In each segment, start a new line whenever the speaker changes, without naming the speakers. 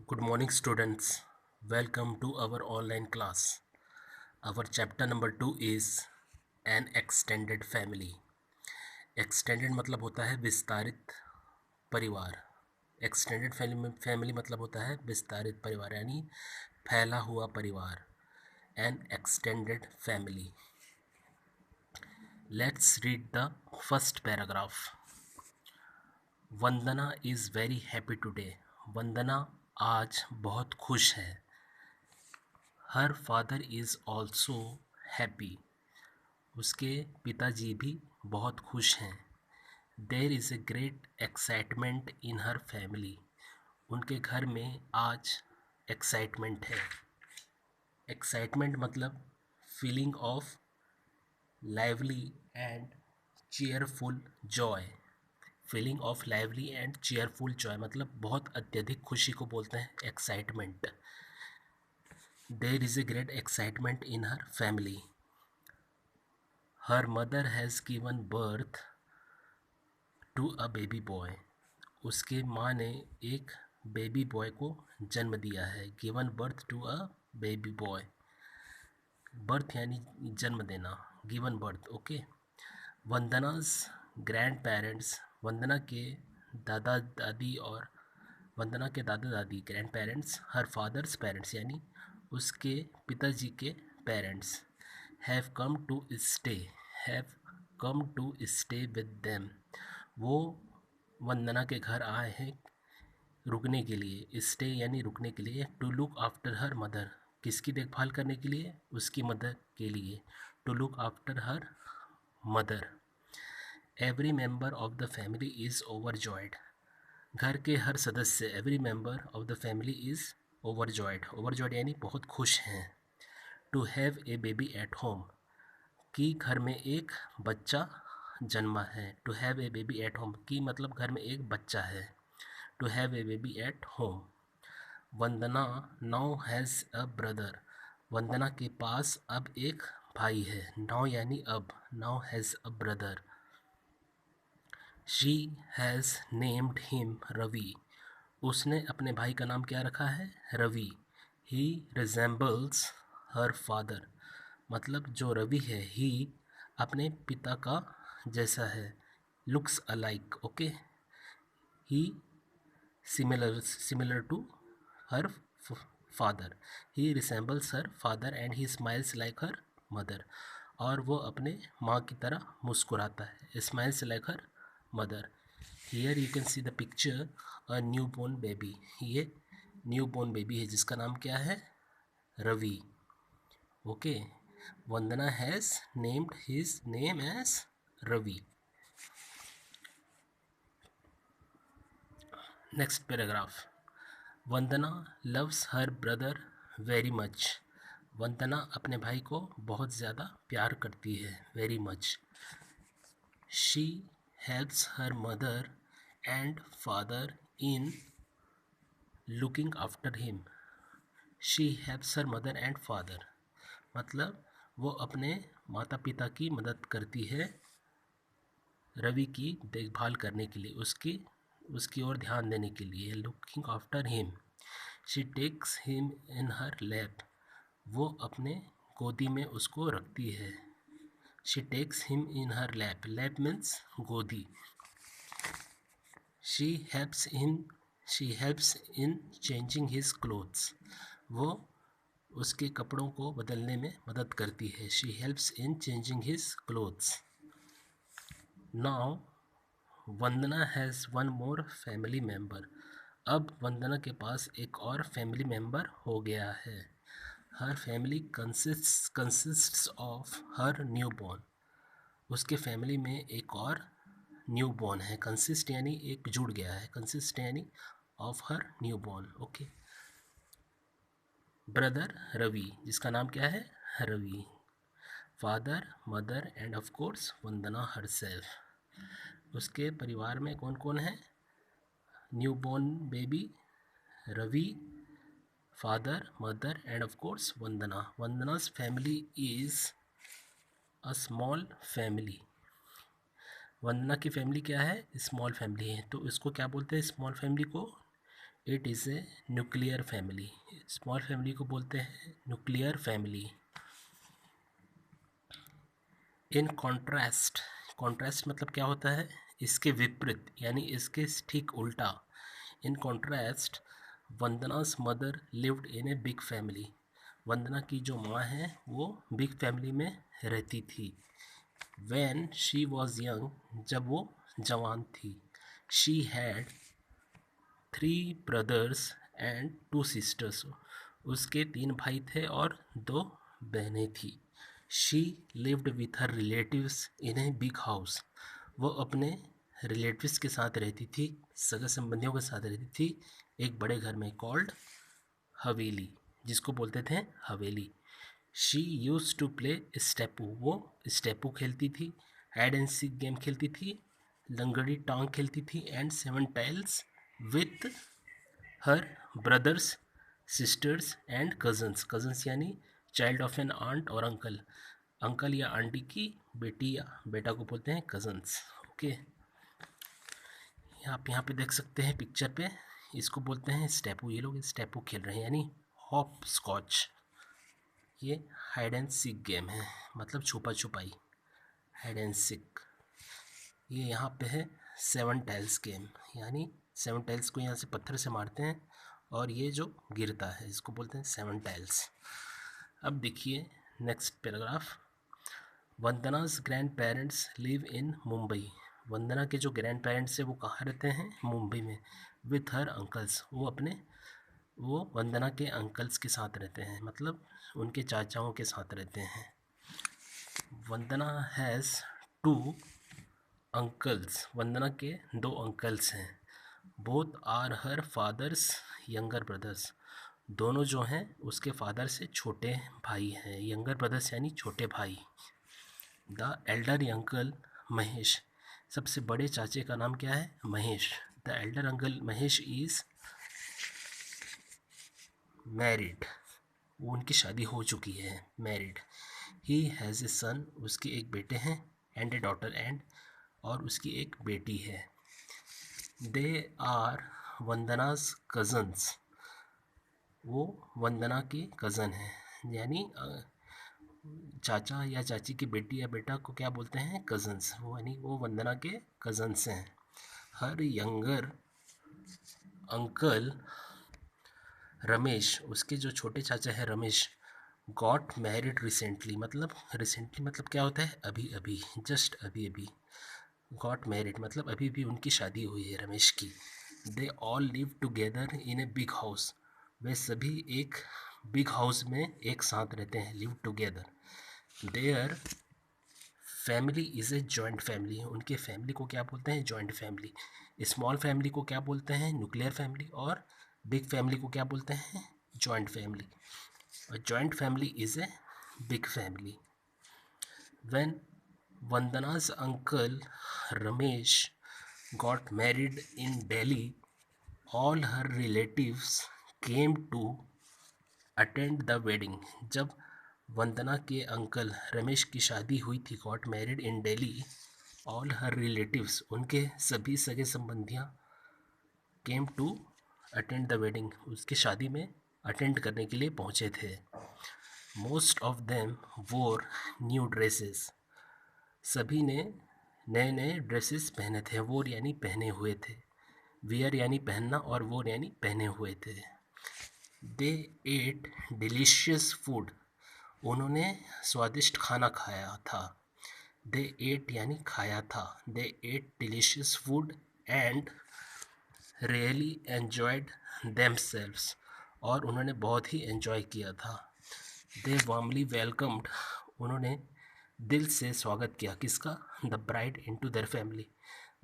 Good morning, students. Welcome to our online class. Our chapter number 2 is an extended family. Extended मतलब होता है विस्तारित परिवार. Extended family मतलब होता है विस्तारित परिवार यानी फैला हुआ परिवार. An extended family. Let's read the first paragraph. Vandana is very happy today. वंदना आज बहुत खुश है. Her father is also happy. उसके पिताजी भी बहुत खुश हैं. There is a great excitement in her family. उनके घर में आज एक्साइटमेंट है. एक्साइटमेंट मतलब feeling of lively and cheerful Joy. Feeling of lively and cheerful Joy मतलब बहुत अत्यधिक खुशी को बोलते हैं excitement. There is a great excitement in her family. Her mother has given birth to a baby boy. उसके माँ ने एक बेबी बॉय को जन्म दिया है. Given birth to a baby boy. Birth यानी जन्म देना. Given birth. Okay. Vandana's grandparents. Vandana के दादा दादी और वंदना के दादा दादी grandparents. Her father's parents यानी उसके पिताजी के parents have come to stay with them. वो वंदना के घर आए हैं रुकने के लिए. स्टे यानी रुकने के लिए. To look after her mother. किसकी देखभाल करने के लिए? उसकी मदर के लिए. To look after her mother. Every member of the family is overjoyed. घर के हर सदस्य every member of the family is overjoyed यानी बहुत खुश हैं. To have a baby at home. कि घर में एक बच्चा जन्मा है. To have a baby at home की मतलब घर में एक बच्चा है. To have a baby at home. Vandana now has a brother. Vandana के पास अब एक भाई है. नाउ यानी अब. Now has a brother. She has named him Ravi. उसने अपने भाई का नाम क्या रखा है? Ravi. He resembles her father. मतलब जो रवि है ही अपने पिता का जैसा है. Looks alike. Okay. He similar to her father. He resembles her father and he smiles like her mother. और वो अपने माँ की तरह मुस्कुराता है. Smiles like her mother. Here you can see the picture a new born baby. ये new born baby है जिसका नाम क्या है? Ravi. Okay. Vandana has named his name as Ravi. Next paragraph. Vandana loves her brother very much. वंदना अपने भाई को बहुत ज़्यादा प्यार करती है. Very much. She helps her mother and father in looking after him. She helps her mother and father मतलब वो अपने माता पिता की मदद करती है रवि की देखभाल करने के लिए. उसकी ओर ध्यान देने के लिए. Looking after him. She takes him in her lap. वो अपने गोदी में उसको रखती है. She takes him in her lap. Lap means गोदी. She helps in changing his clothes. वो उसके कपड़ों को बदलने में मदद करती है. She helps in changing his clothes. Now Vandana has one more family member. अब वंदना के पास एक और फैमिली मेम्बर हो गया है. Her family consists of her newborn. उसके फैमिली में एक और न्यू बॉर्न है. कंसिस्ट यानी एक जुड़ गया है. कंसिस्ट यानी of her newborn. Okay. Brother Ravi जिसका नाम क्या है? Ravi. Father mother and of course Vandana herself. उसके परिवार में कौन कौन है? New born baby Ravi, father mother and of course Vandana. Vandana's family is a small family. Vandana की फैमिली क्या है? स्मॉल फैमिली है. तो इसको क्या बोलते हैं स्मॉल फैमिली को? It is a nuclear family. Small family को बोलते हैं nuclear family. In contrast, contrast मतलब क्या होता है, इसके विपरीत यानी इसके ठीक उल्टा। In contrast Vandana's mother lived in a big family. Vandana की जो माँ है वो बिग फैमिली में रहती थी। When she was young, जब वो जवान थी, she had 3 brothers and 2 sisters। उसके 3 भाई थे और 2 बहनें थी। She lived with her relatives in a big house। वो अपने रिलेटिव्स के साथ रहती थी, सगे संबंधियों के साथ रहती थी एक बड़े घर में, कॉल्ड हवेली, जिसको बोलते थे हवेली। शी यूज टू प्ले स्टेपू, वो स्टेपू खेलती थी, हाइड एंड सीक गेम खेलती थी, लंगड़ी टांग खेलती थी, and 7 tiles with her brothers, sisters and cousins. Cousins यानी चाइल्ड ऑफ एन आंट और अंकल, अंकल या आंटी की बेटी या बेटा को बोलते हैं कजन्स। ओके, आप यहाँ पे देख सकते हैं पिक्चर पे, इसको बोलते हैं स्टेपू। ये लोग स्टेपू खेल रहे हैं यानी हॉप स्कॉच। ये हाइड एंड सीक गेम है, मतलब छुपा छुपाई, हाइड एंड सीक। ये यहाँ पे है 7 टाइल्स गेम, यानी 7 टाइल्स को यहाँ से पत्थर से मारते हैं और ये जो गिरता है इसको बोलते हैं 7 टाइल्स। अब देखिए next paragraph. Vandana's grandparents live in Mumbai. Vandana के जो ग्रैंड पेरेंट्स है वो कहाँ रहते हैं, मुंबई में। विथ हर अंकल्स, वो वंदना के अंकल्स के साथ रहते हैं, मतलब उनके चाचाओं के साथ रहते हैं। वंदना हैज़ 2 अंकल्स, वंदना के 2 अंकल्स हैं। Both are her father's younger brothers, दोनों जो हैं उसके फादर से छोटे भाई हैं। यंगर ब्रदर्स यानी छोटे भाई। द एल्डर अंकल महेश, सबसे बड़े चाचे का नाम क्या है, Mahesh. The Elder uncle Mahesh is married, वो उनकी शादी हो चुकी है, मैरिड। ही हैज़ ए सन, उसके एक बेटे हैं, एंड ए डॉटर, एंड और उसकी एक बेटी है। दे आर वंदना's कज़न्स, वो वंदना के कज़न हैं, यानी चाचा या चाची की बेटी या बेटा को क्या बोलते हैं, कज़न्स, वो यानी वो वंदना के कज़न्स हैं। हर यंगर अंकल रमेश, उसके जो छोटे चाचा है रमेश, गॉट मैरिड रिसेंटली, मतलब रिसेंटली मतलब क्या होता है, अभी अभी, जस्ट अभी अभी। गॉट मैरिड मतलब अभी भी उनकी शादी हुई है रमेश की। They all live together in a big house, वे सभी एक बिग हाउस में एक साथ रहते हैं, live together. Their family is a joint family, उनके फैमिली को क्या बोलते हैं, जॉइंट फैमिली। स्मॉल फैमिली को क्या बोलते हैं, न्यूक्लियर फैमिली, और बिग फैमिली को क्या बोलते हैं, जॉइंट फैमिली। और joint family is a big family. When Vandana's uncle Ramesh got married in Delhi, all her relatives came to attend the wedding। जब वंदना के अंकल रमेश की शादी हुई थी, got married in Delhi, all her relatives, उनके सभी सगे संबंधियाँ, came to attend the wedding, उसकी शादी में अटेंड करने के लिए पहुँचे थे। Most of them wore new dresses, सभी ने नए नए ड्रेसेस पहने थे। वोर यानी पहने हुए थे, वियर यानी पहनना, और वोर यानी पहने हुए थे। दे एट डिलीशियस फूड, उन्होंने स्वादिष्ट खाना खाया था। दे एट यानी खाया था, they ate delicious food and really enjoyed themselves, और उन्होंने बहुत ही एन्जॉय किया था। दे वार्मली वेलकम्ड, उन्होंने दिल से स्वागत किया, किसका, the bride into their family,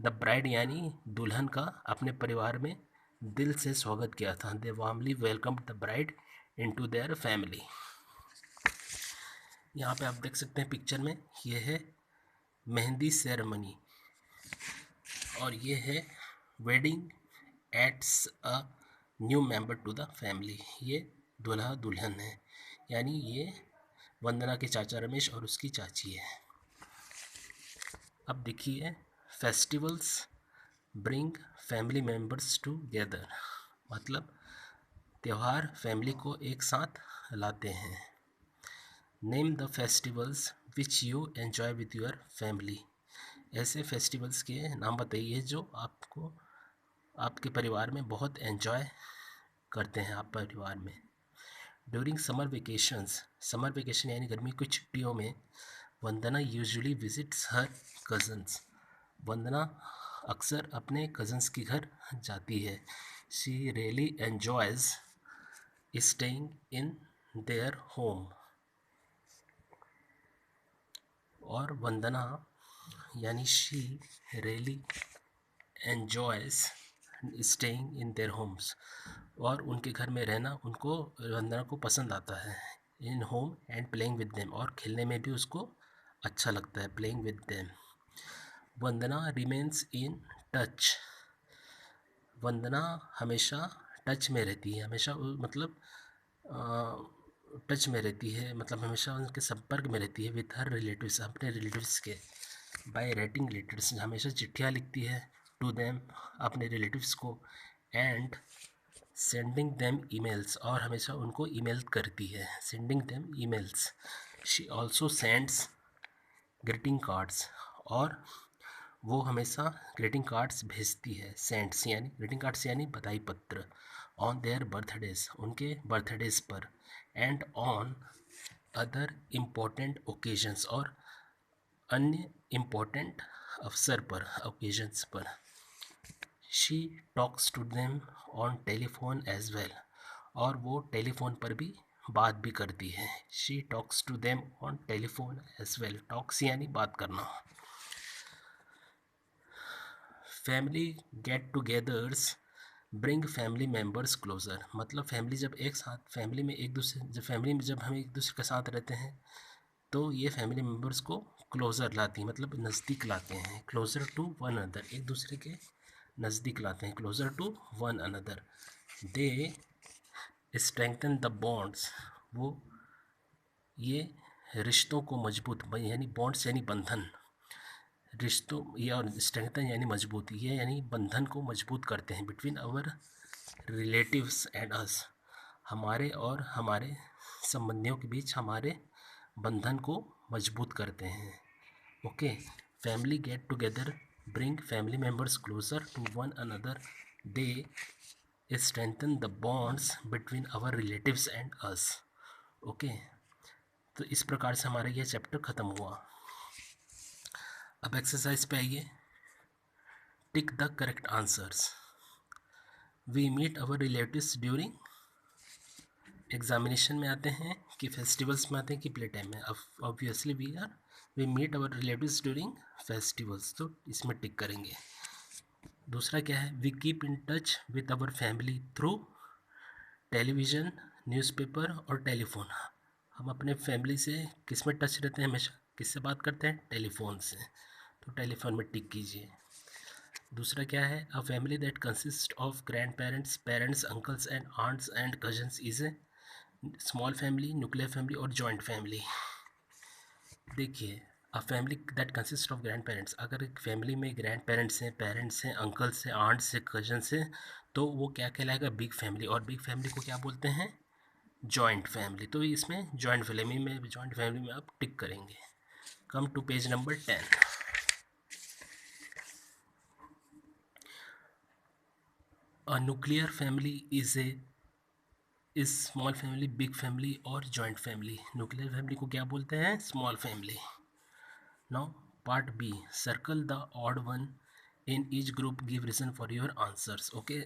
the bride यानी दुल्हन का अपने परिवार में दिल से स्वागत किया था। They warmly welcomed the bride into their family. यहाँ पे आप देख सकते हैं पिक्चर में, ये है मेहंदी सेरेमनी, और ये है wedding adds a new member to the family. ये दूल्हा दुल्हन है, यानी ये वंदना के चाचा रमेश और उसकी चाची है। अब देखिए, festivals bring family members together, मतलब त्यौहार फैमिली को एक साथ लाते हैं। Name the festivals which you enjoy with your family. ऐसे फेस्टिवल्स के नाम बताइए जो आपको आपके परिवार में बहुत एन्जॉय करते हैं आप परिवार में। ड्यूरिंग समर वेकेशन यानी गर्मी की छुट्टियों में Vandana usually visits her cousins. Vandana अक्सर अपने कज़न्स के घर जाती है। She really enjoys staying in their home. और वंदना यानी she really enjoys staying in their homes, और उनके घर में रहना उनको वंदना को पसंद आता है। In home and playing with them, और खेलने में भी उसको अच्छा लगता है, playing with them. Vandana remains in touch. Vandana हमेशा टच में रहती है, हमेशा मतलब टच में रहती है, मतलब हमेशा उनके संपर्क में रहती है विथ हर रिलेटिव्स, अपने रिलेटिव्स के। बाय राइटिंग लेटर्स, हमेशा चिट्ठियाँ लिखती है टू देम, अपने रिलेटिव्स को। एंड सेंडिंग देम ईमेल्स, और हमेशा उनको ईमेल करती है, sending them emails. She also sends greeting cards, और वो हमेशा ग्रीटिंग कार्ड्स भेजती है। सेंड्स यानी ग्रीटिंग कार्ड्स यानी बधाई पत्र। ऑन देयर बर्थडेज, उनके बर्थडेज पर। And on other important occasions, और अन्य इम्पोर्टेंट अवसर पर, ओकेजन्स पर। She talks to them on telephone as well, और वो टेलीफोन पर भी बात भी करती है। She talks to them on telephone as well. Talks यानी बात करना। Family get togethers bring family members closer, मतलब फैमिली जब एक साथ, फैमिली में एक दूसरे, जब फैमिली में जब हम एक दूसरे के साथ रहते हैं तो ये फैमिली मेम्बर्स को क्लोज़र लाती हैं, मतलब नज़दीक लाते हैं। क्लोज़र टू वन अनदर, एक दूसरे के नज़दीक लाते हैं। Closer to one another. They strengthen the bonds, वो ये रिश्तों को मजबूत, यानी बॉन्ड्स यानी बंधन, रिश्तों ये, और स्ट्रेंथन यानी मजबूत, ये यानी बंधन को मजबूत करते हैं। बिटवीन आवर रिलेटिव्स एंड अस, हमारे और हमारे संबंधियों के बीच हमारे बंधन को मजबूत करते हैं। Okay, family get together bring family members closer to one another. They strengthen the bonds between our relatives and us. Okay, तो इस प्रकार से हमारा यह चैप्टर ख़त्म हुआ। अब एक्सरसाइज पे आइए। Tick the correct answers. We meet our relatives during, examination में आते हैं कि फेस्टिवल्स में आते हैं कि प्ले टाइम में। अब obviously we meet our relatives during festivals, तो इसमें टिक करेंगे। दूसरा क्या है, we keep in touch with our family through television, newspaper और टेलीफोन। हम अपने फैमिली से किस में टच रहते हैं, हमेशा किससे बात करते हैं, टेलीफोन से, तो टेलीफोन में टिक कीजिए। दूसरा क्या है, a family that consist of grand parents, parents, uncles and aunts and cousins is a small family, nuclear family और जॉइंट फैमिली। देखिए, a family that consist of grand parents, अगर एक फैमिली में ग्रैंड पेरेंट्स हैं, uncles हैं, aunts हैं, cousins हैं, तो वो क्या कहलाएगा, बिग फैमिली। और बिग फैमिली को क्या बोलते हैं, जॉइंट फैमिली। तो इसमें जॉइंट फैमिली में आप टिक करेंगे। Come to page number 10। A nuclear family is small family, big family और जॉइंट फैमिली। न्यूक्लियर फैमिली को क्या बोलते हैं, small family. Now part B, circle the odd one in each group, give reason for your answers. Okay,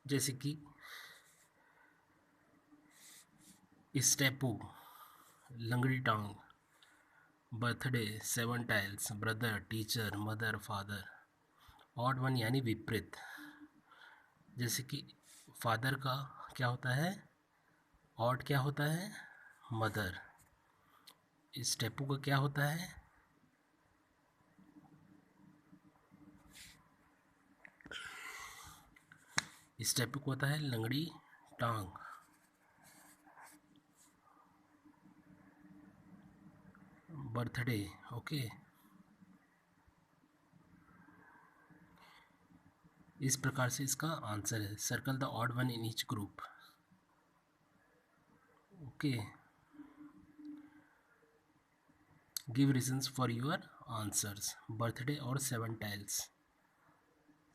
जैसे कि स्टेपू, लंगड़ी टांग, birthday, seven tiles, brother, teacher, mother, father. Odd one यानी विपरीत, जैसे कि फादर का क्या होता है, ऑड क्या होता है, मदर। स्टेपू का क्या होता है, स्टेपू को होता है लंगड़ी टांग। बर्थडे, ओके, इस प्रकार से इसका आंसर है। Circle the odd one in each group. Okay, give reasons for your answers. Birthday और 7 टाइल्स।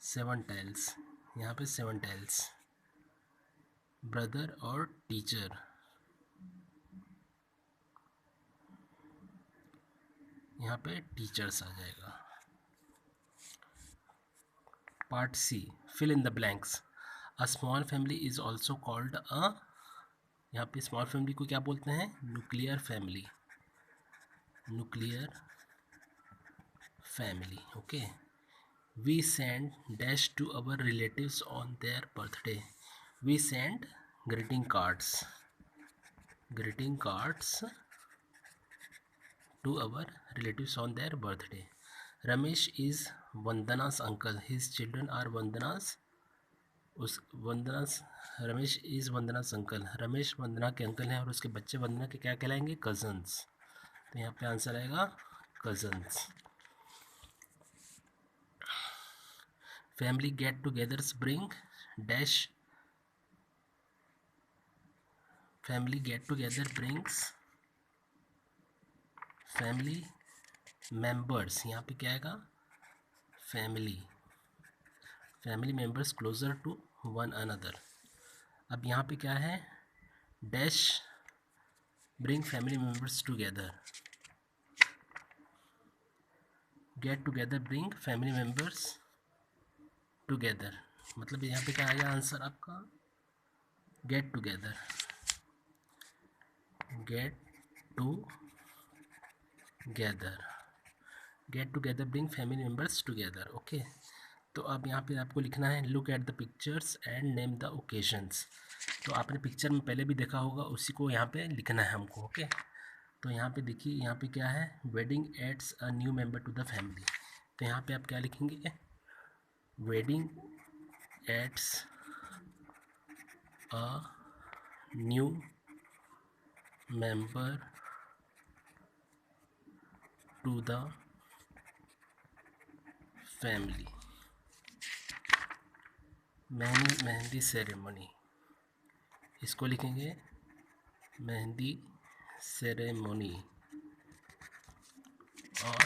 7 टाइल्स, यहाँ पे 7 टाइल्स। ब्रदर और टीचर, यहाँ पे टीचर्स आ जाएगा। Part C, fill in the blanks. A small family is also called a, यहाँ पे स्मॉल फैमिली को क्या बोलते हैं? Nuclear family. Nuclear family. Okay, we send dash to our relatives on their birthday. We send greeting cards. Greeting cards to our relatives on their birthday. Ramesh is Vandana's uncle. His children are Vandana's. उस वंदना's, Ramesh is वंदना's uncle. Ramesh वंदना के uncle हैं और उसके बच्चे वंदना के क्या कहलाएंगे? Cousins. तो यहाँ पे आंसर आएगा cousins. Family get togethers bring dash. Family get together brings family members. यहाँ पे क्या आएगा? Family members closer to one another. अब यहाँ पे क्या है? Dash bring family members together. Get together bring family members together. मतलब यहाँ पे क्या आएगा आंसर आपका? Get together. Get together bring family members together. Okay, तो अब यहाँ पे आपको लिखना है look at the pictures and name the occasions. तो आपने पिक्चर में पहले भी देखा होगा, उसी को यहाँ पे लिखना है हमको। ओके, तो यहाँ पे देखिए, यहाँ पे क्या है? Wedding adds a new member to the family. तो यहाँ पे आप क्या लिखेंगे? Wedding adds a new member to the family. Mehndi ceremony, इसको लिखेंगे मेहंदी सेरेमनी। और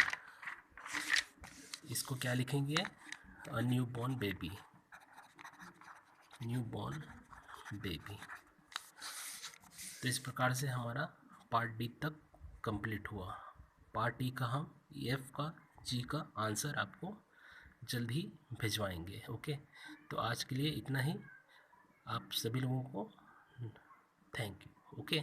इसको क्या लिखेंगे? A new born baby. New born baby. तो इस प्रकार से हमारा पार्ट डी तक कंप्लीट हुआ। पार्ट ई का हम एफ का जी का आंसर आपको जल्द ही भिजवाएंगे। ओके, तो आज के लिए इतना ही। आप सभी लोगों को थैंक यू। ओके।